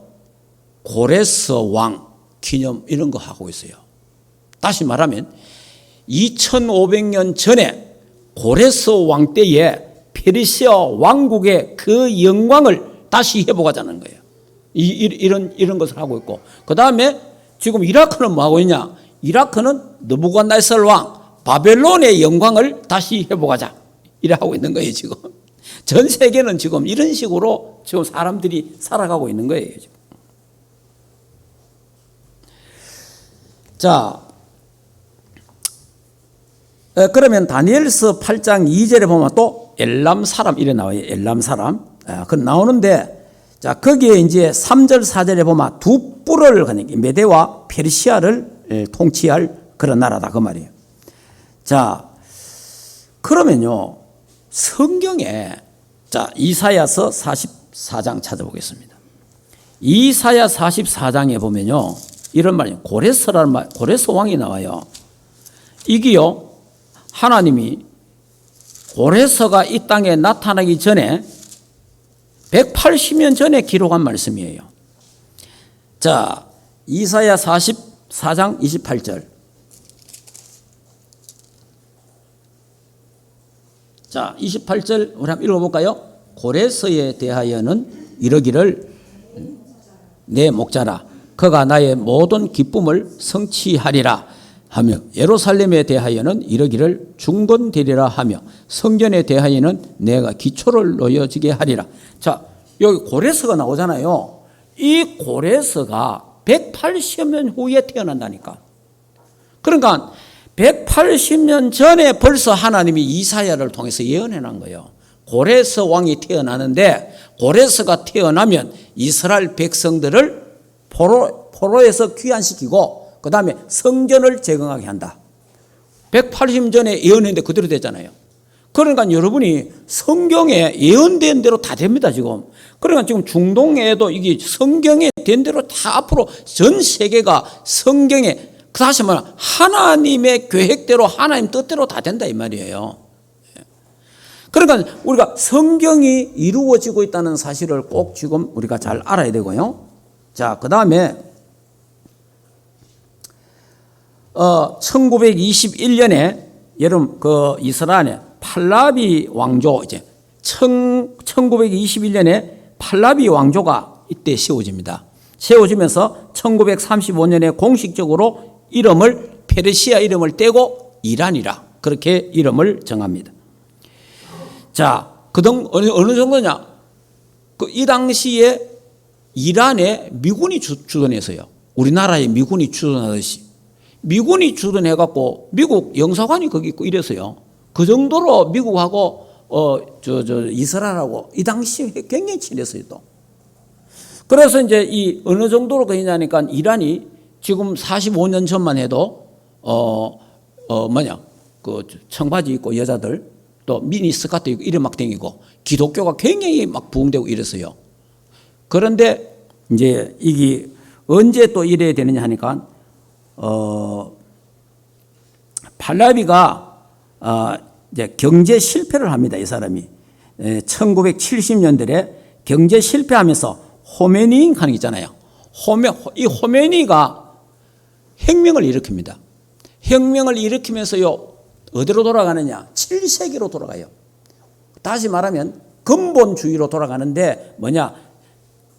고레스 왕 기념 이런 거 하고 있어요. 다시 말하면 2500년 전에 고레스 왕 때에 페르시아 왕국의 그 영광을 다시 회복하자는 거예요. 이런 것을 하고 있고, 그 다음에 지금 이라크는 뭐 하고 있냐? 이라크는 느부갓네살 왕 바벨론의 영광을 다시 회복하자. 이래 하고 있는 거예요, 지금. 전 세계는 지금 이런 식으로 지금 사람들이 살아가고 있는 거예요, 지금. 자, 그러면 다니엘서 8장 2절에 보면 또 엘람 사람 이래 나와요. 엘람 사람. 그 나오는데, 자, 거기에 이제 3절 4절에 보면 두 뿔을 가니까 메대와 페르시아를 통치할 그런 나라다 그 말이에요. 자, 그러면요, 성경에, 자, 이사야서 44장 찾아보겠습니다. 이사야 44장에 보면요, 이런 말이에요. 고레스라는 말, 고레스 왕이 나와요. 이게요, 하나님이 고레스가 이 땅에 나타나기 전에 180년 전에 기록한 말씀이에요. 자, 이사야 44장 28절. 자, 28절 우리 한번 읽어볼까요? 고레스에 대하여는 이러기를 내 목자라 그가 나의 모든 기쁨을 성취하리라 하며 예루살렘에 대하여는 이러기를 중건되리라 하며 성전에 대하여는 내가 기초를 놓여지게 하리라. 자, 여기 고레스가 나오잖아요. 이 고레스가 180년 후에 태어난다니까. 그러니까 180년 전에 벌써 하나님이 이사야를 통해서 예언해 놓은 거예요. 고레스 왕이 태어나는데 고레스가 태어나면 이스라엘 백성들을 포로에서 귀환시키고 그 다음에 성전을 재건하게 한다. 180년 전에 예언했는데 그대로 됐잖아요. 그러니까 여러분이 성경에 예언된 대로 다 됩니다, 지금. 그러니까 지금 중동에도 이게 성경에 된 대로 다 앞으로 전 세계가 성경에, 다시 말하면 하나님의 계획대로 하나님 뜻대로 다 된다 이 말이에요. 그러니까 우리가 성경이 이루어지고 있다는 사실을 꼭 지금 우리가 잘 알아야 되고요. 자, 그 다음에 1921년에 여러분 그 이스라엘의 팔라비 왕조, 이제 1921년에 팔라비 왕조가 이때 세워집니다. 세워지면서 1935년에 공식적으로 이름을 페르시아 이름을 떼고 이란이라 그렇게 이름을 정합니다. 자, 어느 정도냐? 이 당시에 이란에 미군이 주둔해서요. 우리나라에 미군이 주둔하듯이 미군이 주둔해갖고 미국 영사관이 거기 있고 이래서요. 그 정도로 미국하고 이스라엘하고 이 당시에 굉장히 친했어요 또. 그래서 이제 이 어느 정도로 그러냐니까 이란이 지금 45년 전만 해도 그 청바지 입고 여자들 또 미니 스커트 입고 이래 막 다니고 기독교가 굉장히 막 부흥되고 이랬어요. 그런데 이제 이게 언제 또 이래야 되느냐 하니까 팔라비가 이제 경제 실패를 합니다. 이 사람이 1970년대에 경제 실패하면서 호메니 하는 게 있잖아요. 이 호메니가 혁명을 일으킵니다. 혁명을 일으키면서요 어디로 돌아가느냐? 7세기로 돌아가요. 다시 말하면 근본주의로 돌아가는데 뭐냐?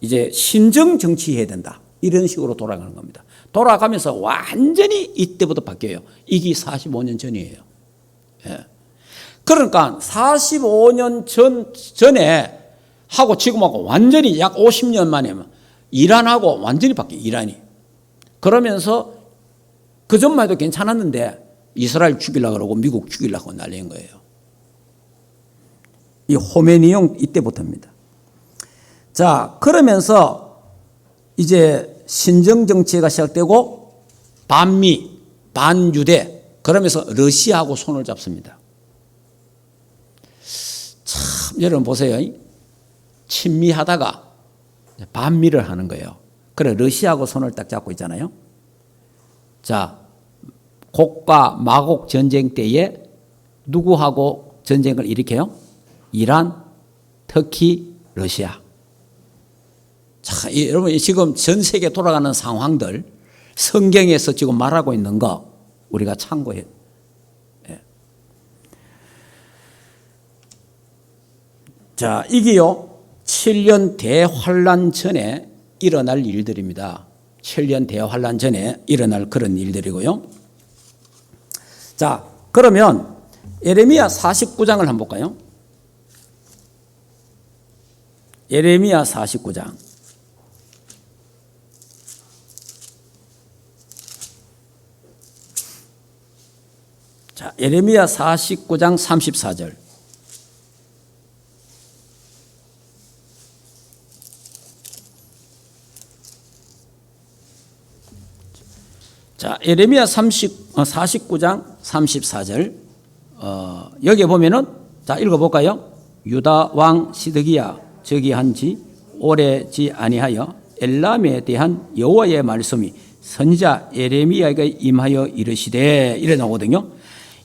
이제 신정 정치해야 된다. 이런 식으로 돌아가는 겁니다. 돌아가면서 완전히 이때부터 바뀌어요. 이게 45년 전이에요. 예. 그러니까 45년 전에 하고 지금하고 완전히 약 50년 만에 이란하고 완전히 바뀌어요. 이란이. 그러면서 그 전만 해도 괜찮았는데 이스라엘 죽이려고 그러고 미국 죽이려고 난리인 거예요. 이 호메니용 이때부터입니다. 자, 그러면서 이제 신정정치가 시작되고 반미, 반유대, 그러면서 러시아하고 손을 잡습니다. 참, 여러분 보세요. 친미하다가 반미를 하는 거예요. 그래, 러시아하고 손을 딱 잡고 있잖아요. 자, 곡과 마곡 전쟁 때에 누구하고 전쟁을 일으켜요? 이란, 터키, 러시아. 자, 여러분 지금 전 세계 돌아가는 상황들 성경에서 지금 말하고 있는 거 우리가 참고해요. 예. 자, 이게요 7년 대환란 전에 일어날 일들입니다. 7년 대환란 전에 일어날 그런 일들이고요. 자, 그러면 예레미야 49장을 한번 볼까요? 예레미야 49장. 자, 예레미야 49장 34절. 자, 예레미야 49장 34절. 여기 보면은, 자, 읽어볼까요? 유다 왕 시드기야 즉위한지 오래지 아니하여 엘람에 대한 여호와의 말씀이 선지자 예레미야에게 임하여 이르시되, 이래 나오거든요.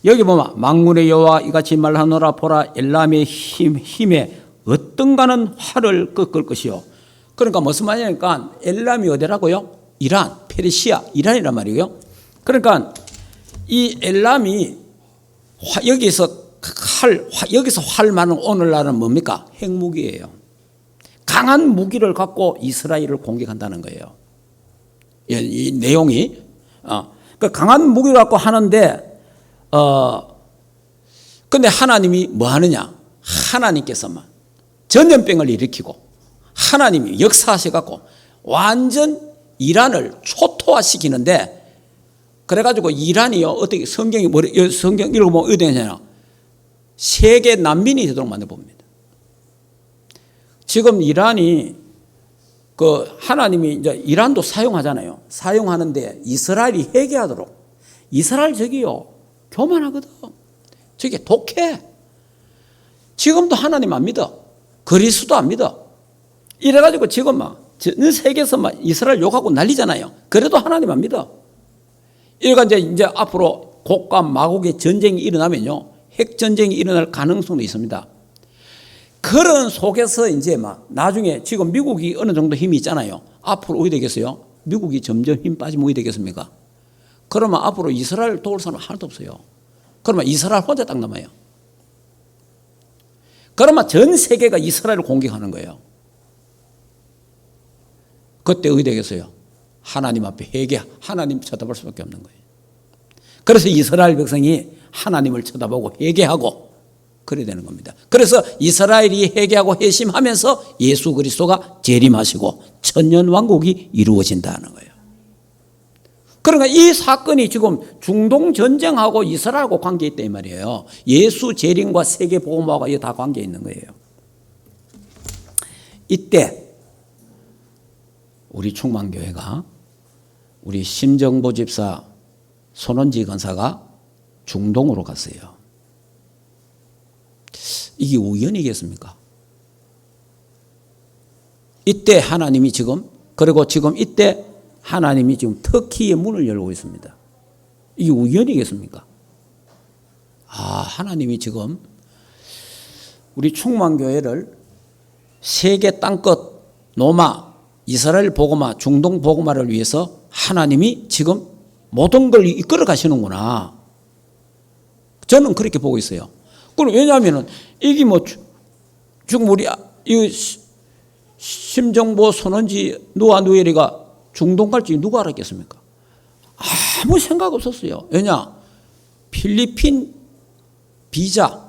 여기 보면 만군의 여호와 이같이 말하노라. 보라, 엘람의 힘에 어떤가는 활을 꺾을 것이요. 그러니까 무슨 말이냐니까 엘람이 어디라고요? 이란, 페르시아, 이란이란 말이에요. 그러니까 이 엘람이 여기서 활 많은 오늘날은 뭡니까? 핵무기예요. 강한 무기를 갖고 이스라엘을 공격한다는 거예요. 이 내용이 그 강한 무기를 갖고 하는데 근데 하나님이 뭐 하느냐? 하나님께서만 전염병을 일으키고 하나님이 역사하셔갖고 완전 이란을 초토화시키는데, 그래가지고 이란이요 어떻게 성경 읽어보면 어떻게 되냐면 세계 난민이 되도록 만들어 봅니다. 지금 이란이 그 하나님이 이제 이란도 사용하잖아요. 사용하는데 이스라엘이 회개하도록. 이스라엘 저기요 교만하거든. 저게 독해. 지금도 하나님 안 믿어. 그리스도 안 믿어. 이래가지고 지금 막 전 세계에서 막 이스라엘 욕하고 난리잖아요. 그래도 하나님 안 믿어. 이러니까 이제 앞으로 곡과 마곡의 전쟁이 일어나면요, 핵 전쟁이 일어날 가능성도 있습니다. 그런 속에서 이제 막 나중에 지금 미국이 어느 정도 힘이 있잖아요. 앞으로 어떻게 되겠어요? 미국이 점점 힘 빠지면 어떻게 되겠습니까? 그러면 앞으로 이스라엘 도울 사람 하나도 없어요. 그러면 이스라엘 혼자 딱 남아요. 그러면 전 세계가 이스라엘을 공격하는 거예요. 그때 어떻게 되겠어요? 하나님 앞에 회개, 하나님 쳐다볼 수밖에 없는 거예요. 그래서 이스라엘 백성이 하나님을 쳐다보고 회개하고 그래야 되는 겁니다. 그래서 이스라엘이 회개하고 회심하면서 예수 그리스도가 재림하시고 천년왕국이 이루어진다는 거예요. 그러니까 이 사건이 지금 중동 전쟁하고 이스라엘하고 관계 있다 이 말이에요. 예수 재림과 세계 복음화가 이게 다 관계 있는 거예요. 이때 우리 충만교회가 우리 심정보 집사 손원지 권사가 중동으로 갔어요. 이게 우연이겠습니까? 이때 하나님이 지금, 그리고 지금 이때 하나님이 지금 터키의 문을 열고 있습니다. 이게 우연이겠습니까? 하나님이 지금 우리 충만교회를 세계 땅끝 노마 이스라엘 복음화, 중동 복음화를 위해서 하나님이 지금 모든 걸 이끌어 가시는구나. 저는 그렇게 보고 있어요. 그럼 왜냐하면은 이게 뭐 지금 우리 이 심정보 손원지 누아누에리가 중동 갈지 누가 알았겠습니까? 아무 생각 없었어요. 왜냐? 필리핀 비자,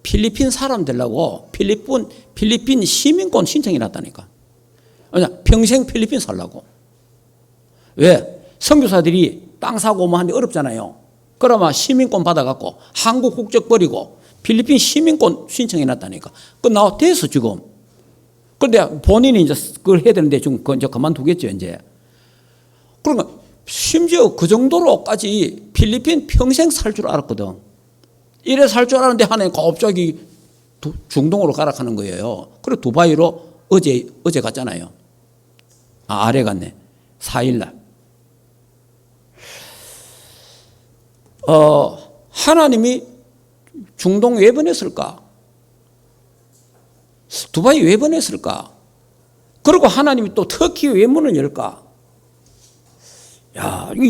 필리핀 사람 되려고 필리핀 시민권 신청이 났다니까. 평생 필리핀 살라고. 왜? 선교사들이 땅 사고 뭐 하는데 어렵잖아요. 그러면 시민권 받아갖고 한국 국적 버리고 필리핀 시민권 신청해 놨다니까. 나와 됐어 지금. 그런데 본인이 이제 그걸 해야 되는데 지금 이제 그만두겠죠 이제. 그러니까 심지어 그 정도로까지 필리핀 평생 살 줄 알았거든. 이래 살 줄 알았는데 하나님 갑자기 중동으로 가라 하는 거예요. 그리고 두바이로 어제 갔잖아요. 아래 갔네. 4일날. 하나님이 중동 왜 보냈을까? 두바이 왜 보냈을까? 그리고 하나님이 또 터키 왜 문을 열까?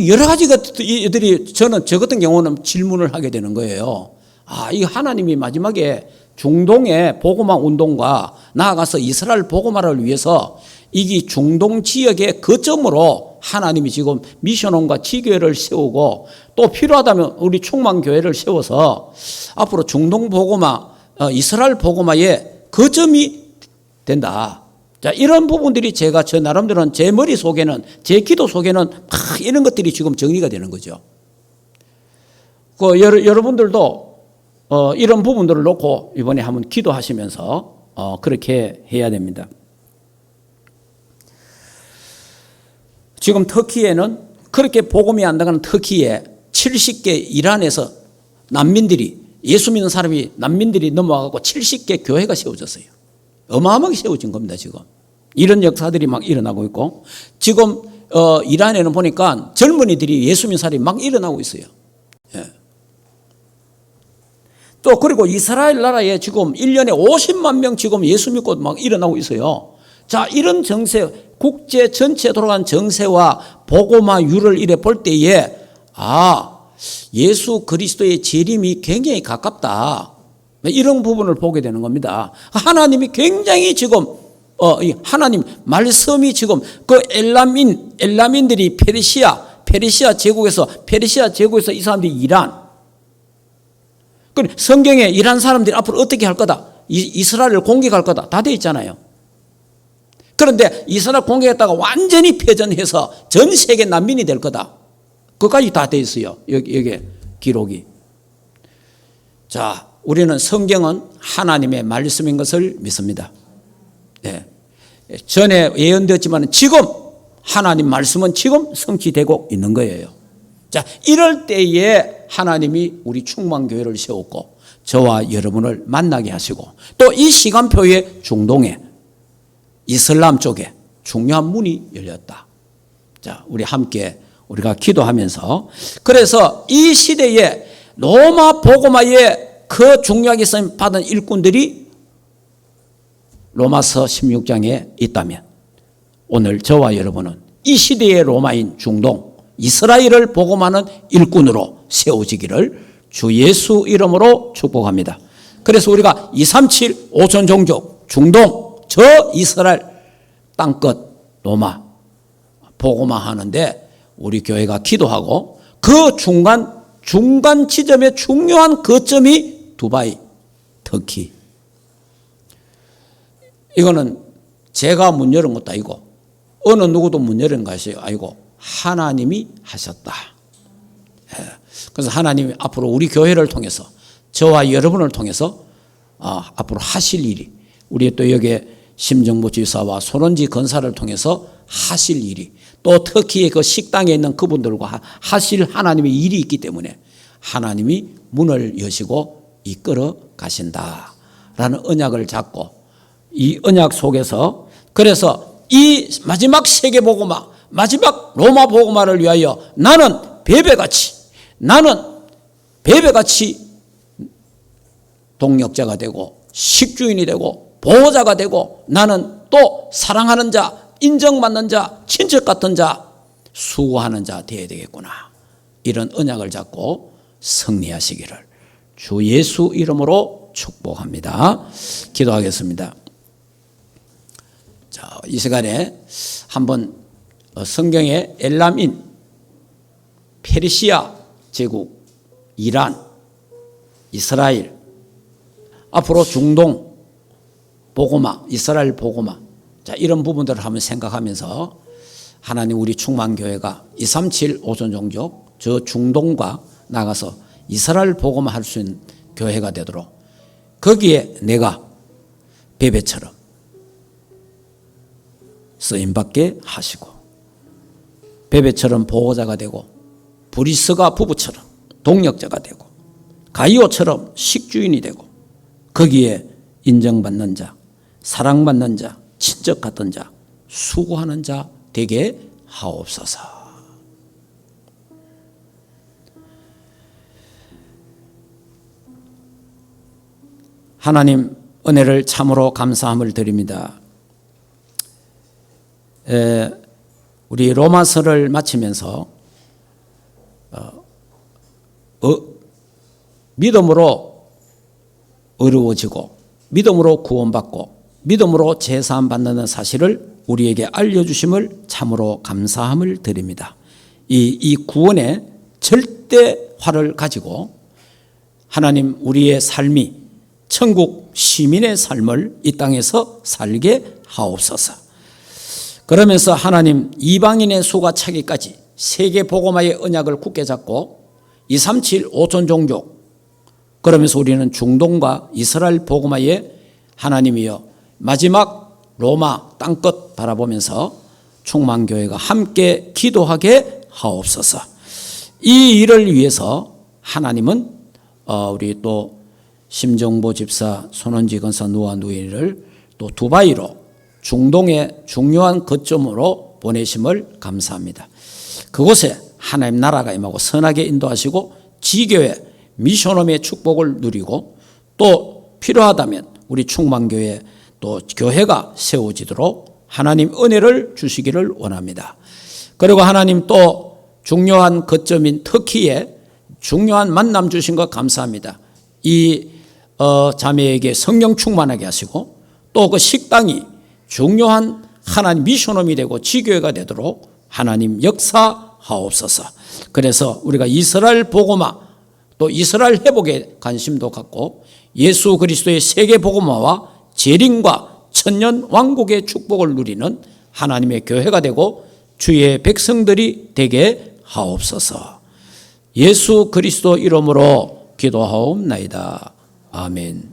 여러 가지가 저는 저 같은 경우는 질문을 하게 되는 거예요. 이 하나님이 마지막에 중동의 복음화 운동과 나아가서 이스라엘 복음화를 위해서 이게 중동 지역의 거점으로 하나님이 지금 미션홈과 지교회를 세우고 또 필요하다면 우리 충만교회를 세워서 앞으로 중동 복음화, 이스라엘 복음화의 거점이 된다. 자, 이런 부분들이 제가 저 나름대로는 제 머릿속에는, 제 기도 속에는 이런 것들이 지금 정리가 되는 거죠. 여러분들도 이런 부분들을 놓고 이번에 한번 기도하시면서 그렇게 해야 됩니다. 지금 터키에는 그렇게 복음이 안 나가는 터키에 70개 이란에서 난민들이 예수 믿는 사람이 난민들이 넘어와갖고 70개 교회가 세워졌어요. 어마어마하게 세워진 겁니다. 지금 이런 역사들이 막 일어나고 있고 지금 이란에는 보니까 젊은이들이 예수 믿는 사람이 막 일어나고 있어요. 예. 또 그리고 이스라엘 나라에 지금 1년에 50만 명 지금 예수 믿고 막 일어나고 있어요. 자, 이런 정세, 국제 전체 돌아간 정세와 복음화율을 이래 볼 때에 예수 그리스도의 재림이 굉장히 가깝다. 이런 부분을 보게 되는 겁니다. 하나님이 굉장히 지금 하나님 말씀이 지금 그 엘라민들이 페르시아 제국에서 이 사람들이 이란. 성경에 이란 사람들이 앞으로 어떻게 할 거다. 이스라엘을 공격할 거다. 다 되어 있잖아요. 그런데 이스라엘 공격했다가 완전히 패전해서 전 세계 난민이 될 거다. 그까지 다 되어 있어요. 여기 기록이. 자, 우리는 성경은 하나님의 말씀인 것을 믿습니다. 네. 전에 예언되었지만 지금 하나님 말씀은 지금 성취되고 있는 거예요. 자, 이럴 때에 하나님이 우리 충만교회를 세웠고 저와 여러분을 만나게 하시고 또 이 시간표에 중동에 이슬람 쪽에 중요한 문이 열렸다. 자, 우리 함께 우리가 기도하면서 그래서 이 시대에 로마 복음화에 그 중요하게 쓰임 받은 일꾼들이 로마서 16장에 있다면 오늘 저와 여러분은 이 시대의 로마인 중동 이스라엘을 복음하는 일꾼으로 세워지기를 주 예수 이름으로 축복합니다. 그래서 우리가 237 오천 종족 중동 저 이스라엘 땅끝 로마 복음화하는데 우리 교회가 기도하고 그 중간 지점의 중요한 거점이 두바이, 터키. 이거는 제가 문 열은 것도 아니고 어느 누구도 문 열은 것이 아니고 하나님이 하셨다. 그래서 하나님이 앞으로 우리 교회를 통해서 저와 여러분을 통해서 앞으로 하실 일이 우리 또 여기에 심정보 지사와 손원지 건사를 통해서 하실 일이 또 터키의 그 식당에 있는 그분들과 하실 하나님의 일이 있기 때문에 하나님이 문을 여시고 이끌어 가신다라는 언약을 잡고 이 언약 속에서 그래서 이 마지막 세계 복음화 마지막 로마 복음화를 위하여 나는 베베같이 동력자가 되고 식주인이 되고 보호자가 되고 나는 또 사랑하는 자 인정받는 자 친척 같은 자 수고하는 자 되어야 되겠구나. 이런 언약을 잡고 승리하시기를 주 예수 이름으로 축복합니다. 기도하겠습니다. 자, 이 시간에 한번 성경의 엘람인 페르시아 제국 이란 이스라엘 앞으로 중동 복음화 이스라엘 복음화 자, 이런 부분들을 한번 생각하면서 하나님 우리 충만교회가 237 오전 종족 저 중동과 나가서 이스라엘 복음화 할 수 있는 교회가 되도록 거기에 내가 베베처럼 쓰임받게 하시고 베베처럼 보호자가 되고 브리스가 부부처럼 동력자가 되고 가이오처럼 식주인이 되고 거기에 인정받는 자 사랑받는 자 친척 같은 자 수고하는 자 되게 하옵소서. 하나님 은혜를 참으로 감사함을 드립니다. 우리 로마서를 마치면서 믿음으로 어려워지고 믿음으로 구원받고 믿음으로 제사함 받는 사실을 우리에게 알려주심을 참으로 감사함을 드립니다. 이 구원의 절대화를 가지고 하나님 우리의 삶이 천국 시민의 삶을 이 땅에서 살게 하옵소서. 그러면서 하나님 이방인의 수가 차기까지 세계 복음화의 언약을 굳게 잡고 237 오천 종족 그러면서 우리는 중동과 이스라엘 복음화의 하나님이여 마지막 로마 땅끝 바라보면서 충만교회가 함께 기도하게 하옵소서. 이 일을 위해서 하나님은 우리 또 심정보 집사 손원지 건사 누아 누이를 또 두바이로 중동의 중요한 거점으로 보내심을 감사합니다. 그곳에 하나님 나라가 임하고 선하게 인도하시고 지교회 미션홈의 축복을 누리고 또 필요하다면 우리 충만교회 또 교회가 세워지도록 하나님 은혜를 주시기를 원합니다. 그리고 하나님 또 중요한 거점인 터키에 중요한 만남 주신 것 감사합니다. 이 자매에게 성령 충만하게 하시고 또 그 식당이 중요한 하나님 미션홈이 되고 지교회가 되도록 하나님 역사하옵소서. 그래서 우리가 이스라엘 복음화 또 이스라엘 회복에 관심도 갖고 예수 그리스도의 세계 복음화와 재림과 천년 왕국의 축복을 누리는 하나님의 교회가 되고 주의 백성들이 되게 하옵소서. 예수 그리스도 이름으로 기도하옵나이다. 아멘.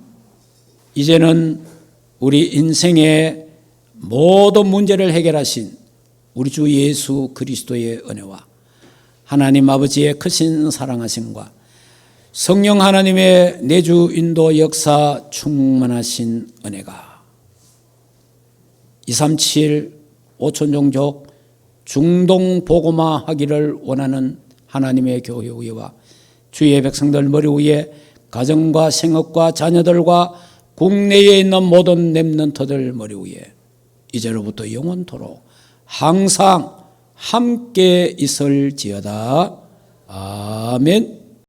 이제는 우리 인생의 모든 문제를 해결하신 우리 주 예수 그리스도의 은혜와 하나님 아버지의 크신 사랑하심과 성령 하나님의 내주 인도 역사 충만하신 은혜가 237 오촌종족 중동 복음화 하기를 원하는 하나님의 교회와 주의 백성들 머리 위에 가정과 생업과 자녀들과 국내에 있는 모든 렘넌트들 머리 위에 이제로부터 영원토록 항상 함께 있을지어다. 아멘.